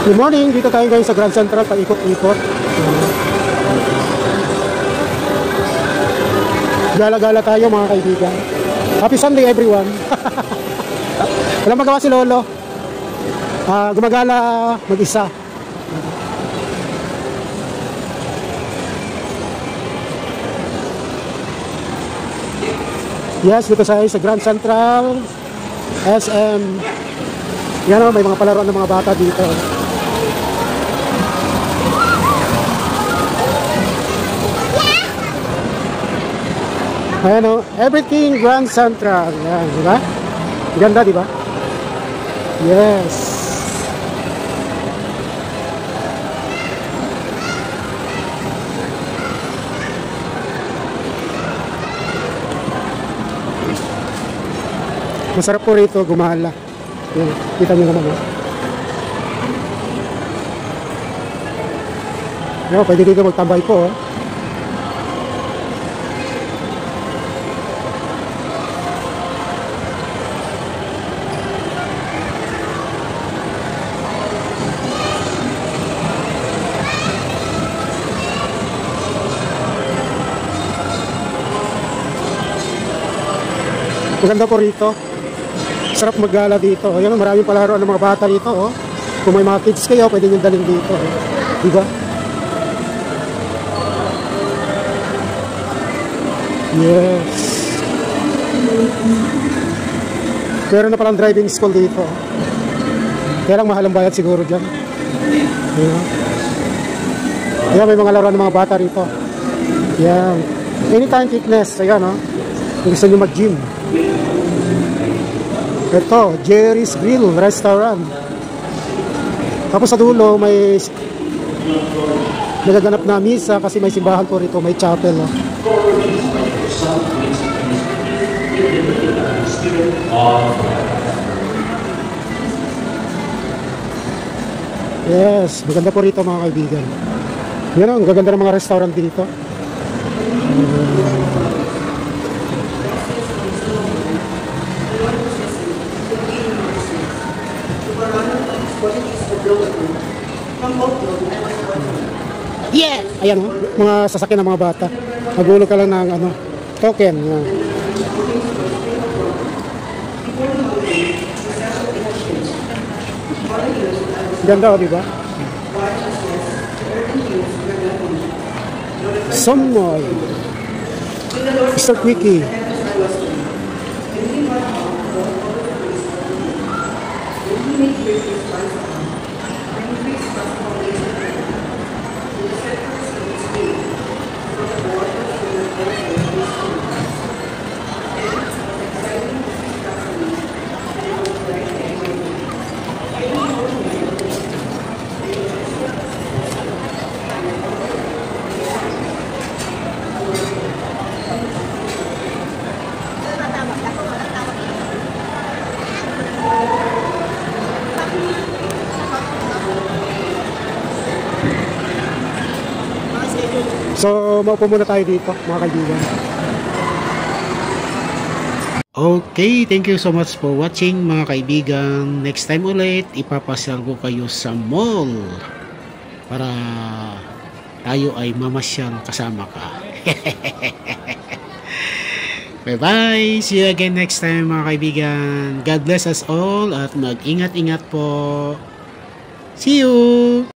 Good morning, dito tayo ngayon sa Grand Central, paikot-ikot. Gala-gala tayo mga kaibigan. Happy Sunday everyone. Walang magawa si Lolo. Gumagala mag-isa. Yes, dito tayo sa Grand Central SM. Yan o, may mga palaruan ng mga bata dito. Ayan o, everything Grand Central. Yan, di ba? Ganda, di ba? Yes. Masarap po rito, gumala. Yan, kita nyo naman. Yan, pwede dito magtambay po. Maganda po rito. Sarap maggala dito. Ayan, maraming palaruan ng mga bata dito. Oh. Kung may mga kids kayo, pwede nyo dalhin dito. Oh. Diba? Yes. Pero na palang driving school dito. Kaya lang mahal ang bayad siguro dyan. Ayan. Ayan, may mga laruan ng mga bata rito. Ayan. Anytime fitness. Ayan, oh. Kung gusto nyo mag-gym. Ito, Jerry's Grill Restaurant. Tapos sa dulo may nagaganap na misa kasi may simbahan po rito, may chapel. Oh. Yes, maganda po rito mga kaibigan. Yan ang gaganda ng mga restaurant dito. Yes! Ayan o, mga sasakyan ng mga bata. Magulo ka lang ng token. Ganda o, diba? Somoy. Mr. Quickie. So, maupo muna tayo dito, mga kaibigan. Okay, thank you so much for watching, mga kaibigan. Next time ulit, ipapasyal ko kayo sa mall para tayo ay mamasyal kasama ka. Bye-bye! See you again next time, mga kaibigan. God bless us all at mag-ingat-ingat po. See you!